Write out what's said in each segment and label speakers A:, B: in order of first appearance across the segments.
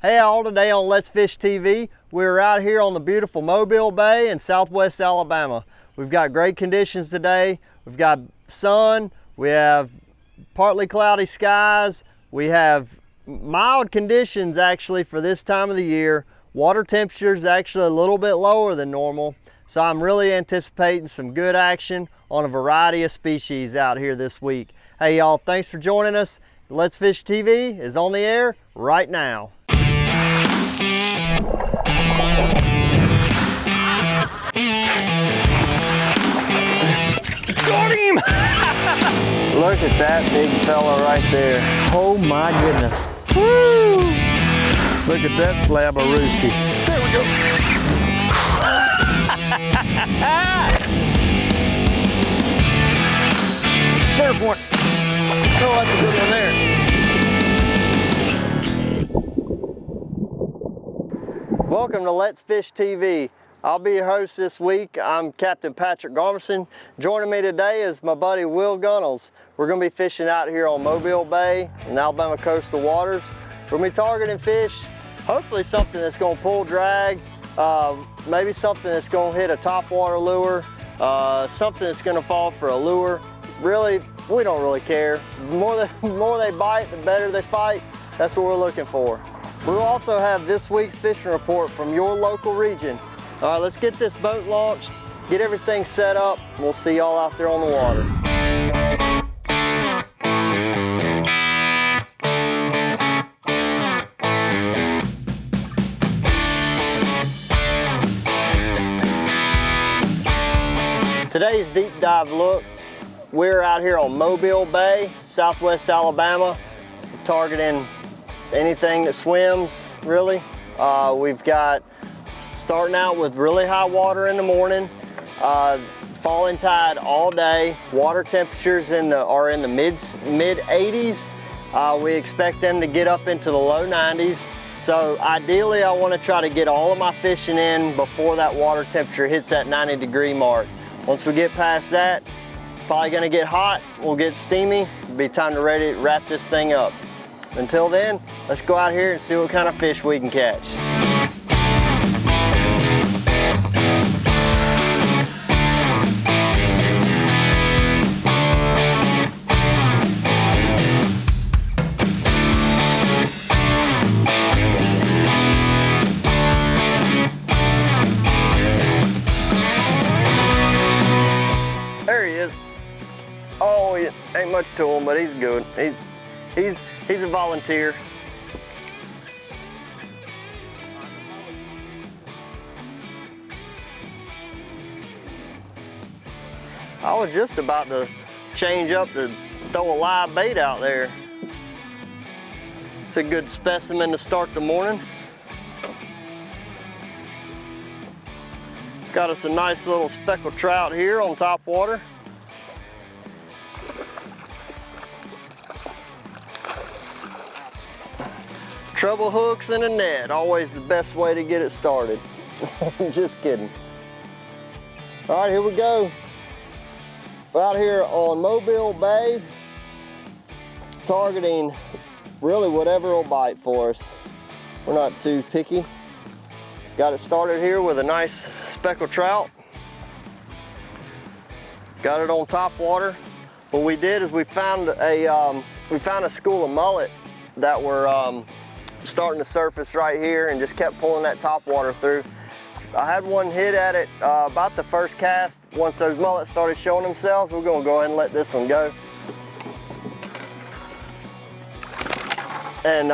A: Hey all, today on Let's Fish TV, we're out here on the beautiful Mobile Bay in southwest Alabama. We've got great conditions today. We've got sun, we have partly cloudy skies, we have mild conditions actually for this time of the year. Water temperature is actually a little bit lower than normal, so I'm really anticipating some good action on a variety of species out here this week. Hey y'all, thanks for joining us. Let's Fish TV is on the air right now.
B: Got him!
A: Look at that big fella right there.
B: Oh my goodness.
A: Woo! Look at that slab of rooski.
B: There we go. First one. Oh, that's a good one there.
A: Welcome to Let's Fish TV. I'll be your host this week. I'm Captain Patrick Garmison. Joining me today is my buddy Will Gunnels. We're going to be fishing out here on Mobile Bay in Alabama coastal waters. We're going to be targeting fish, hopefully something that's going to pull drag, maybe something that's going to hit a topwater lure, something that's going to fall for a lure. Really, we don't really care. The more they bite, the better they fight. That's what we're looking for. We'll also have this week's fishing report from your local region. All right, let's get this boat launched, get everything set up. We'll see y'all out there on the water. Today's deep dive look, we're out here on Mobile Bay, southwest Alabama, targeting anything that swims, really. We've got starting out with really high water in the morning, falling tide all day. Water temperatures are in the mid 80s. We expect them to get up into the low 90s. So ideally, I want to try to get all of my fishing in before that water temperature hits that 90-degree mark. Once we get past that, probably going to get hot. We'll get steamy. It'll be time to ready to wrap this thing up. Until then, let's go out here and see what kind of fish we can catch. There he is. Oh, ain't much to him, but he's good. He's a volunteer. I was just about to change up to throw a live bait out there. It's a good specimen to start the morning. Got us a nice little speckled trout here on top water. Treble hooks in a net, always the best way to get it started. Just kidding. All right, here we go. We're out here on Mobile Bay, targeting really whatever will bite for us. We're not too picky. Got it started here with a nice speckled trout. Got it on top water. What we did is we found a school of mullet that were starting to surface right here and just kept pulling that top water through. I had one hit at it about the first cast. Once those mullets started showing themselves, we're gonna go ahead and let this one go. And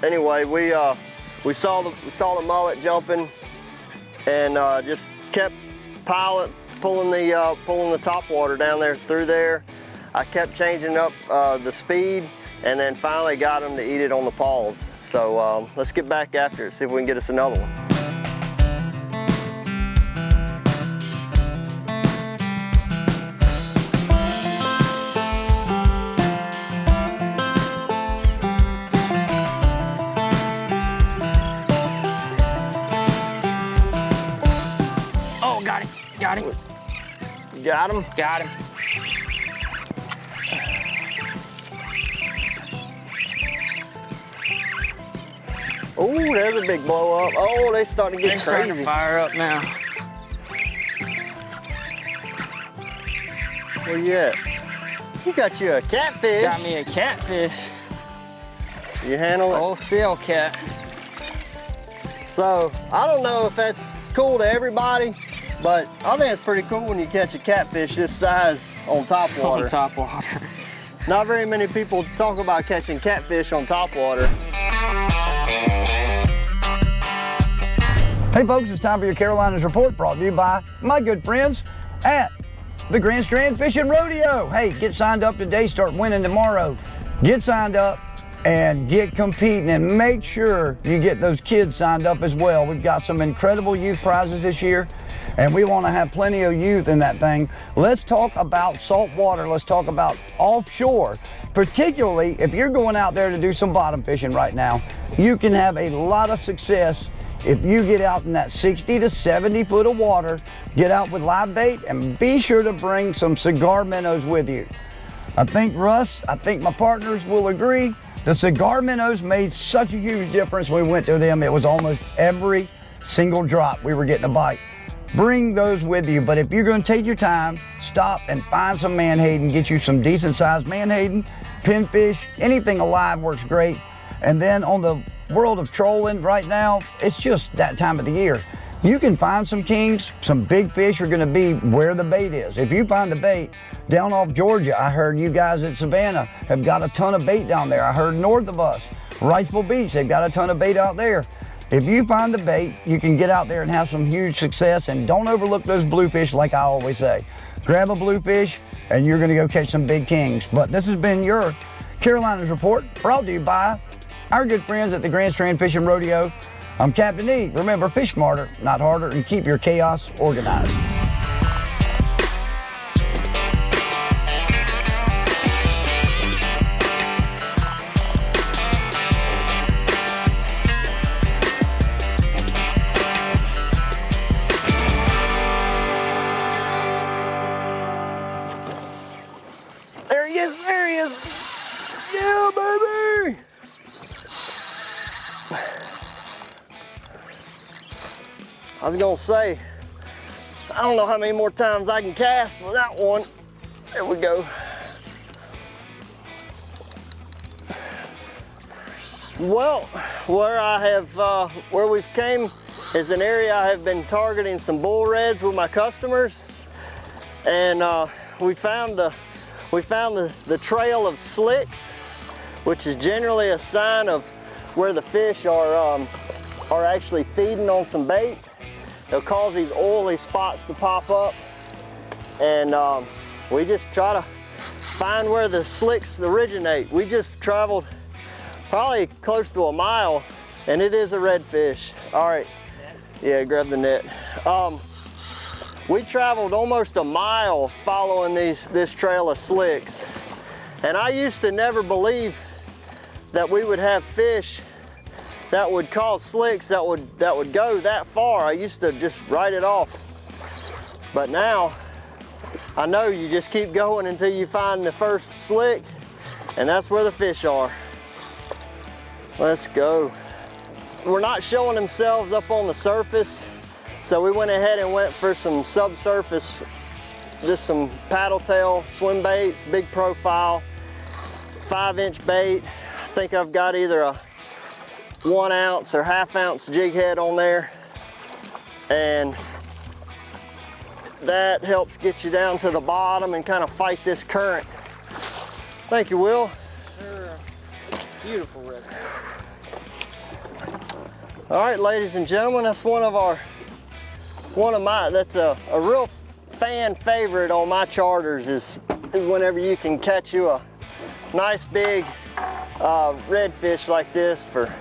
A: anyway, we saw the mullet jumping and just kept pulling the top water down there through there. I kept changing up the speed, and then finally got them to eat it on the paws. So let's get back after it, see if we can get us another one.
B: Oh, got him. Got him.
A: Got him?
B: Got him.
A: Oh, there's a big blow up. Oh, they starting to get crazy.
B: They're starting to fire up now.
A: Where you at? You got you a catfish.
B: Got me a catfish.
A: You handle it?
B: Old seal cat.
A: So, I don't know if that's cool to everybody, but I think it's pretty cool when you catch a catfish this size on top water.
B: On top water.
A: Not very many people talk about catching catfish on top water.
C: Hey folks, it's time for your Carolinas Report, brought to you by my good friends at the Grand Strand Fishing Rodeo. Hey, get signed up today, start winning tomorrow. Get signed up and get competing, and make sure you get those kids signed up as well. We've got some incredible youth prizes this year, and we want to have plenty of youth in that thing. Let's talk about saltwater. Let's talk about offshore. Particularly if you're going out there to do some bottom fishing right now, you can have a lot of success if you get out in that 60 to 70 foot of water, get out with live bait, and be sure to bring some cigar minnows with you. I think my partners will agree, the cigar minnows made such a huge difference when we went to them. It was almost every single drop we were getting a bite. Bring those with you, but if you're going to take your time, stop and find some menhaden, get you some decent sized menhaden, pinfish, anything alive works great. And then on the world of trolling right now, it's just that time of the year. You can find some kings, some big fish are gonna be where the bait is. If you find the bait down off Georgia, I heard you guys at Savannah have got a ton of bait down there. I heard north of us, Rifle Beach, they've got a ton of bait out there. If you find the bait, you can get out there and have some huge success, and don't overlook those bluefish like I always say. Grab a bluefish and you're gonna go catch some big kings. But this has been your Carolinas Report, brought to you by our good friends at the Grand Strand Fishing Rodeo. I'm Captain E. Remember, fish smarter, not harder, and keep your chaos organized.
A: There he is, there he is. Yeah, baby. I was gonna say, I don't know how many more times I can cast with that one. There we go. Well, where we've came is an area I have been targeting some bull reds with my customers, and we found the trail of slicks, which is generally a sign of where the fish are actually feeding on some bait. They'll cause these oily spots to pop up, and we just try to find where the slicks originate. We just traveled probably close to a mile, and it is a redfish. All right, yeah, grab the net. We traveled almost a mile following this trail of slicks, and I used to never believe that we would have fish that would cause slicks that would go that far. I used to just write it off. But now, I know you just keep going until you find the first slick, and that's where the fish are. Let's go. We're not showing themselves up on the surface, so we went ahead and went for some subsurface, just some paddle tail swim baits, big profile, 5-inch bait. I think I've got either a 1 ounce or ½ ounce jig head on there, and that helps get you down to the bottom and kind of fight this current. Thank you, Will.
B: Sure. Beautiful red.
A: All right, ladies and gentlemen, that's that's a real fan favorite on my charters is whenever you can catch you a nice big redfish like this for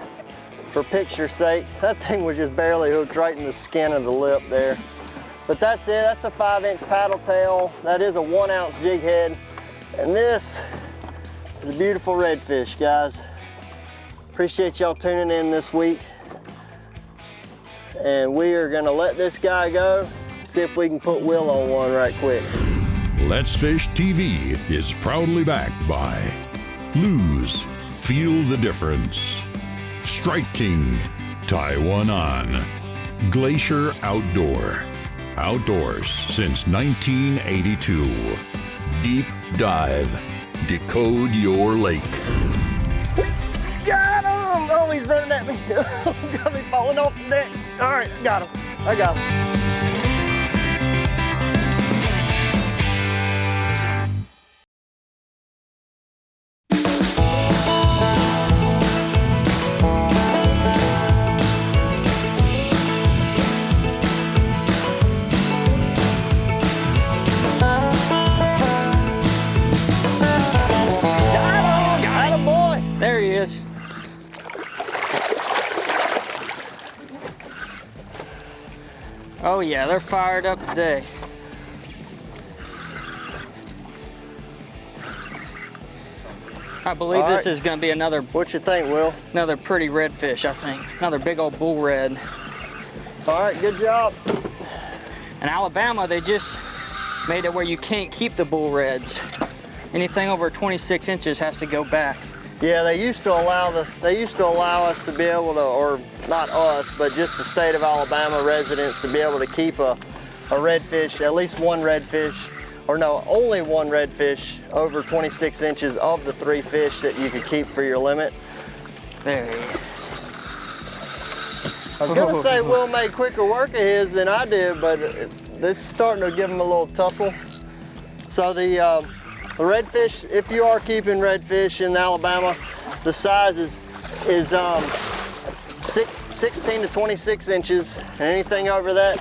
A: picture's sake. That thing was just barely hooked right in the skin of the lip there. But that's it, that's a 5-inch paddle tail. That is a 1 ounce jig head. And this is a beautiful redfish, guys. Appreciate y'all tuning in this week. And we are gonna let this guy go, see if we can put Will on one right quick.
D: Let's Fish TV is proudly backed by Lose, Feel the Difference. Strike King, tie one on. Glacier Outdoor, outdoors since 1982. Deep dive, decode your lake.
A: Got him! Oh, he's running at me. Got me falling off the deck. All right, got him. I got him.
B: There he is. Oh yeah, they're fired up today. I believe this is going to be another.
A: What you think, Will?
B: Another pretty redfish, I think. Another big old bull red.
A: All right, good job.
B: In Alabama, they just made it where you can't keep the bull reds. Anything over 26 inches has to go back.
A: Yeah, they used to allow us to be able to, or not us, but just the state of Alabama residents to be able to keep a redfish, at least one redfish, or no, only one redfish over 26 inches of the 3 fish that you could keep for your limit.
B: There he is.
A: I was gonna say Will made quicker work of his than I did, but this is starting to give him a little tussle. So the redfish, if you are keeping redfish in Alabama, the size is 16 to 26 inches, and anything over that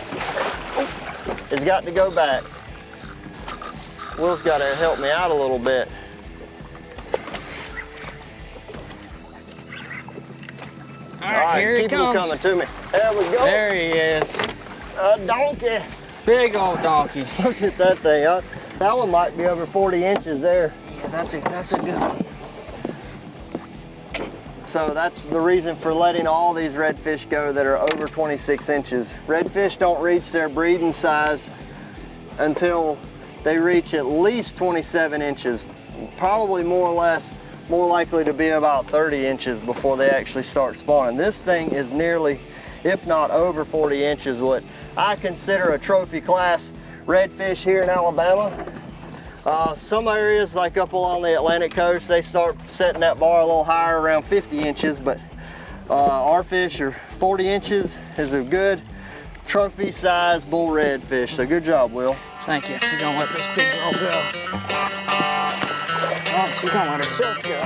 A: has got to go back. Will's got to help me out a little bit.
B: All right, here he
A: keep
B: comes.
A: him coming to me. There we go.
B: There he is.
A: A donkey.
B: Big old donkey.
A: Look at that thing. That one might be over 40 inches there.
B: Yeah, that's a good one.
A: So that's the reason for letting all these redfish go that are over 26 inches. Redfish don't reach their breeding size until they reach at least 27 inches. Probably more or less, more likely to be about 30 inches before they actually start spawning. This thing is nearly, if not over 40 inches, what I consider a trophy class redfish here in Alabama. Some areas like up along the Atlantic coast, they start setting that bar a little higher, around 50 inches, but our fish are 40 inches is a good trophy size bull redfish. So good job, Will.
B: Thank you. We're gonna let this big girl go. Oh, she's gonna let herself go.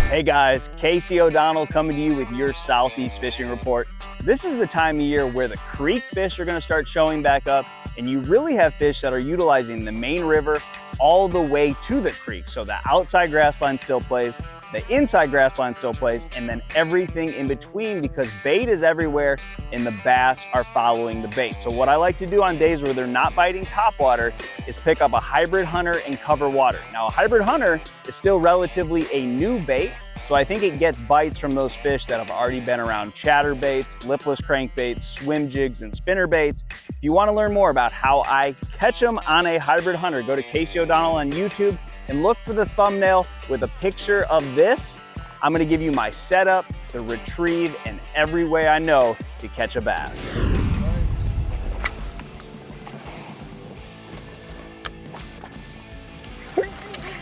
E: Hey guys, Casey O'Donnell coming to you with your Southeast Fishing Report. This is the time of year where the creek fish are gonna start showing back up, and you really have fish that are utilizing the main river all the way to the creek. So the outside grass line still plays, the inside grass line still plays, and then everything in between, because bait is everywhere and the bass are following the bait. So what I like to do on days where they're not biting topwater is pick up a hybrid hunter and cover water. Now a hybrid hunter is still relatively a new bait, so I think it gets bites from those fish that have already been around chatterbaits, lipless crankbaits, swim jigs, and spinner baits. If you want to learn more about how I catch them on a hybrid hunter, go to Casey O'Donnell on YouTube and look for the thumbnail with a picture of this. I'm going to give you my setup, the retrieve, and every way I know to catch a bass.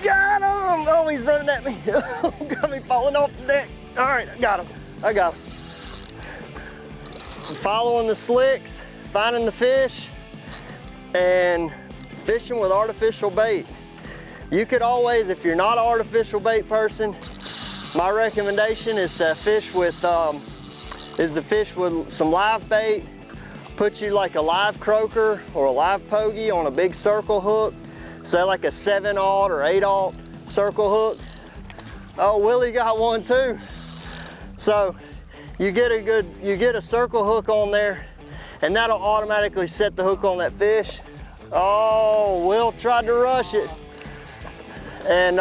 A: Got him! Oh, he's running at me. Got me falling off the deck. All right, I got him. I got him. I'm following the slicks, finding the fish, and fishing with artificial bait. You could always, if you're not an artificial bait person, my recommendation is to fish with some live bait. Put you like a live croaker or a live pogie on a big circle hook. Say like a 7/0 or 8/0 circle hook. Oh, Willie got one too. So you get a circle hook on there, and that'll automatically set the hook on that fish. Oh, Will tried to rush it, and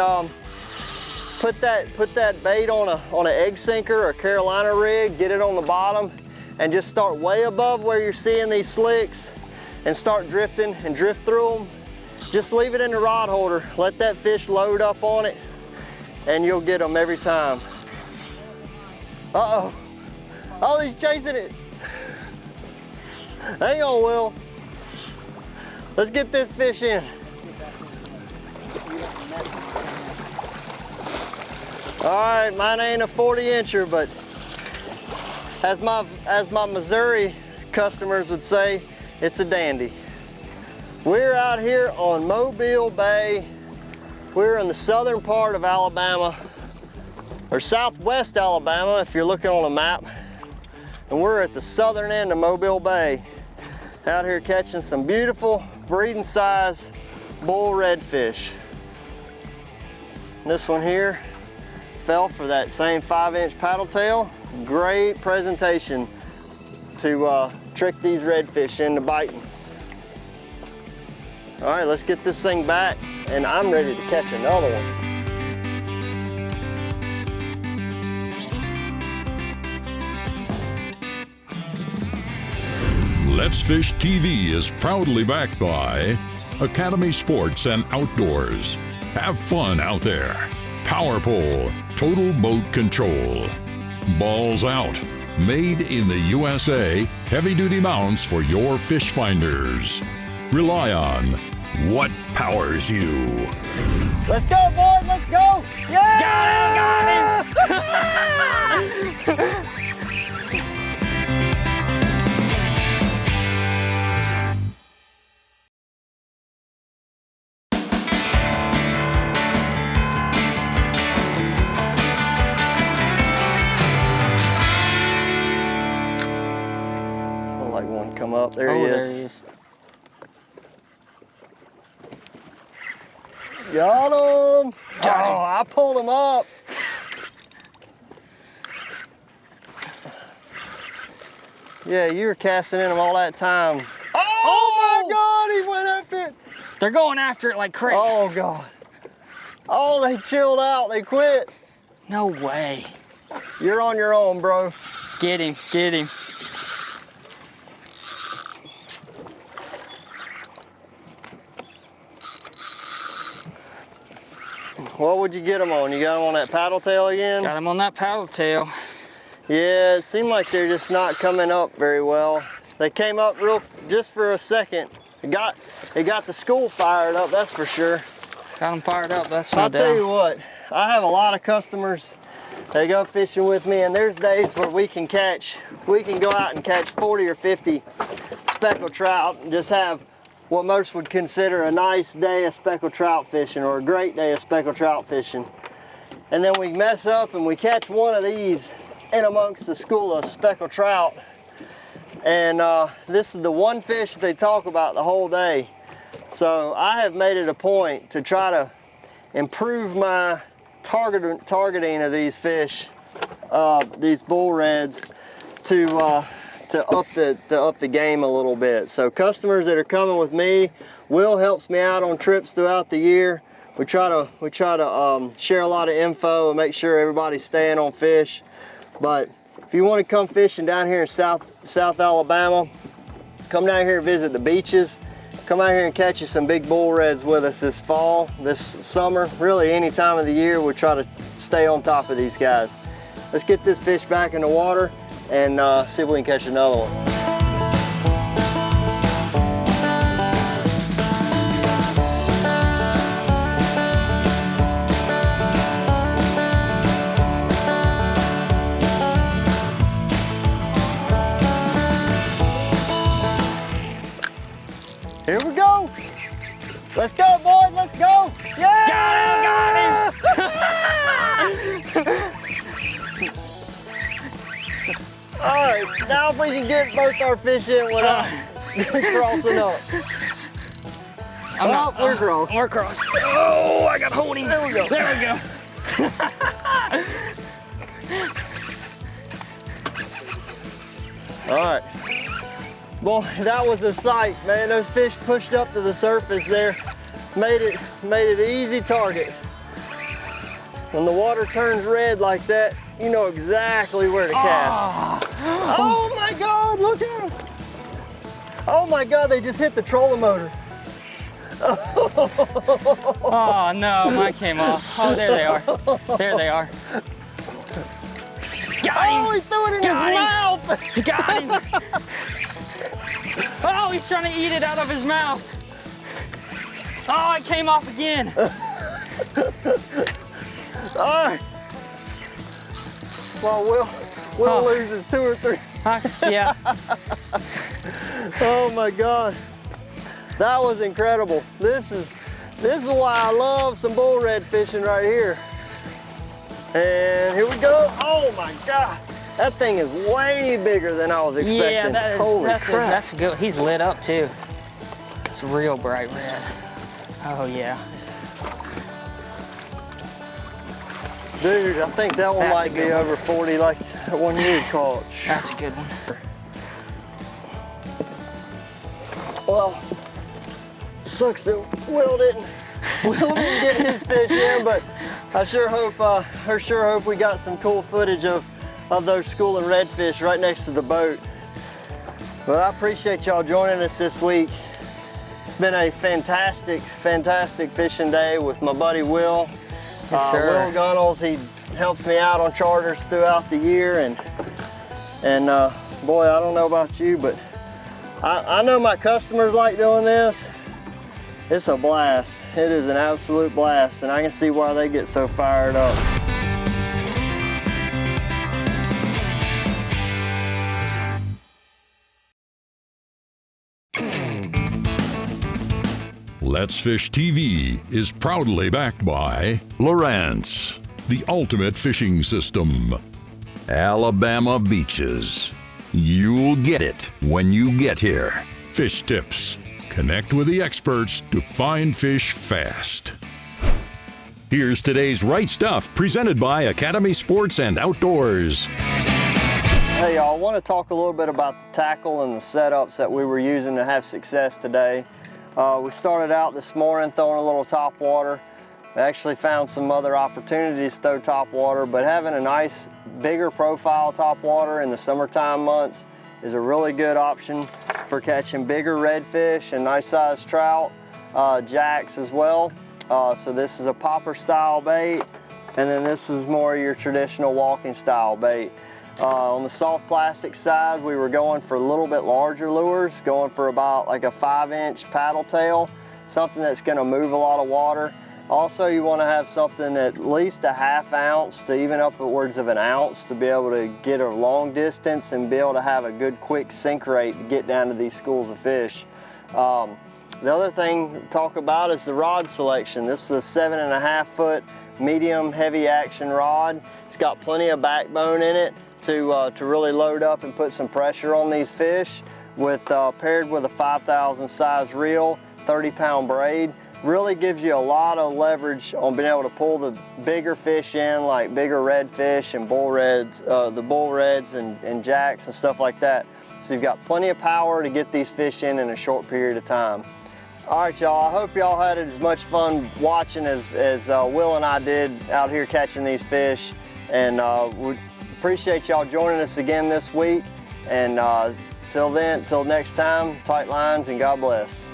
A: put that bait on an egg sinker or Carolina rig. Get it on the bottom, and just start way above where you're seeing these slicks, and start drifting and drift through them. Just leave it in the rod holder. Let that fish load up on it and you'll get them every time. Uh-oh. Oh, he's chasing it. Hang on, Will. Let's get this fish in. All right, mine ain't a 40-incher, but as my Missouri customers would say, it's a dandy. We're out here on Mobile Bay. We're in the southern part of Alabama, or southwest Alabama if you're looking on a map. And we're at the southern end of Mobile Bay. Out here catching some beautiful breeding size bull redfish. This one here fell for that same 5-inch paddle tail. Great presentation to trick these redfish into biting. All right, let's get this thing back and I'm ready to catch another one.
D: Let's Fish TV is proudly backed by Academy Sports and Outdoors. Have fun out there. Power Pole, total boat control. Balls Out, made in the USA, heavy-duty mounts for your fish finders. Rely on what powers you.
A: Let's go, boys, let's go! Yeah!
B: Got him!
A: Like one come up, there he is.
B: There he is.
A: Got him!
B: Got him.
A: Oh, I pulled him up. Yeah, you were casting in him all that time. Oh my God, he went after it.
B: They're going after it like crazy.
A: Oh God. Oh, they chilled out, they quit.
B: No way.
A: You're on your own, bro.
B: Get him, get him.
A: What would you get them on? You got them on that paddle tail again?
B: Got him on that paddle tail.
A: Yeah, it seemed like they're just not coming up very well. They came up just for a second. It got the school fired up, that's for sure.
B: Got them fired up, that's no
A: I'll
B: doubt.
A: tell you what, I have a lot of customers. They go fishing with me and there's days where we can go out and catch 40 or 50 speckled trout and just have what most would consider a nice day of speckled trout fishing or a great day of speckled trout fishing. And then we mess up and we catch one of these in amongst the school of speckled trout. And this is the one fish that they talk about the whole day. So I have made it a point to try to improve my targeting of these fish, these bull reds, to up the game a little bit. So customers that are coming with me, Will helps me out on trips throughout the year. We try to share a lot of info and make sure everybody's staying on fish. But if you want to come fishing down here in South Alabama, come down here and visit the beaches. Come out here and catch you some big bull reds with us this fall, this summer, really any time of the year. We try to stay on top of these guys. Let's get this fish back in the water and see if we can catch another one. Here we go. Let's go, boys, let's go. Yeah!
B: Got him!
A: All right, now if we can get both our fish in without crossing up. We're crossed.
B: We're crossed. Oh, I got hold him.
A: There we go.
B: There we go.
A: All right. Well, that was a sight, man. Those fish pushed up to the surface there. Made it an easy target. When the water turns red like that, you know exactly where to cast. Oh my God, look at them. Oh my God, they just hit the trolling motor.
B: Oh no, mine came off. Oh, there they are. There they are. Got him.
A: Oh, he threw it in his mouth.
B: Got him. Oh, he's trying to eat it out of his mouth. Oh, it came off again.
A: All right. Well, Will loses 2 or 3.
B: Yeah.
A: Oh my God. That was incredible. This is why I love some bull red fishing right here. And here we go. Oh my God. That thing is way bigger than I was expecting.
B: Yeah,
A: Holy crap.
B: that's good. He's lit up too. It's real bright red. Oh yeah.
A: Dude, I think that one
B: That's a
A: might be
B: good one.
A: over 40 like that one you caught.
B: That's a good one.
A: Well, sucks that Will didn't get his fish in, but I sure hope we got some cool footage of those schooling redfish right next to the boat. But I appreciate y'all joining us this week. It's been a fantastic fishing day with my buddy Will.
B: Yes, sir.
A: Will Gunnels, he helps me out on charters throughout the year, and boy, I don't know about you, but I know my customers like doing this. It's a blast. It is an absolute blast, and I can see why they get so fired up.
D: Let's Fish TV is proudly backed by Lowrance, the ultimate fishing system. Alabama beaches. You'll get it when you get here. Fish tips. Connect with the experts to find fish fast. Here's today's Right Stuff, presented by Academy Sports and Outdoors.
A: Hey y'all, I want to talk a little bit about the tackle and the setups that we were using to have success today. We started out this morning throwing a little top water. We actually found some other opportunities to throw top water, but having a nice bigger profile top water in the summertime months is a really good option for catching bigger redfish and nice sized trout, jacks as well. So this is a popper style bait, and then this is more your traditional walking style bait. On the soft plastic side, we were going for a little bit larger lures, going for about like a 5-inch paddle tail, something that's gonna move a lot of water. Also, you wanna have something at least a 1/2 ounce to even upwards of 1 ounce to be able to get a long distance and be able to have a good quick sink rate to get down to these schools of fish. The other thing to talk about is the rod selection. This is a 7.5 foot medium heavy action rod. It's got plenty of backbone in it to really load up and put some pressure on these fish, with paired with a 5,000 size reel, 30-pound braid. Really gives you a lot of leverage on being able to pull the bigger fish in, like bigger redfish and bull reds, the bull reds and jacks and stuff like that. So you've got plenty of power to get these fish in a short period of time. All right, y'all, I hope y'all had as much fun watching as Will and I did out here catching these fish. And we appreciate y'all joining us again this week. And till next time, tight lines and God bless.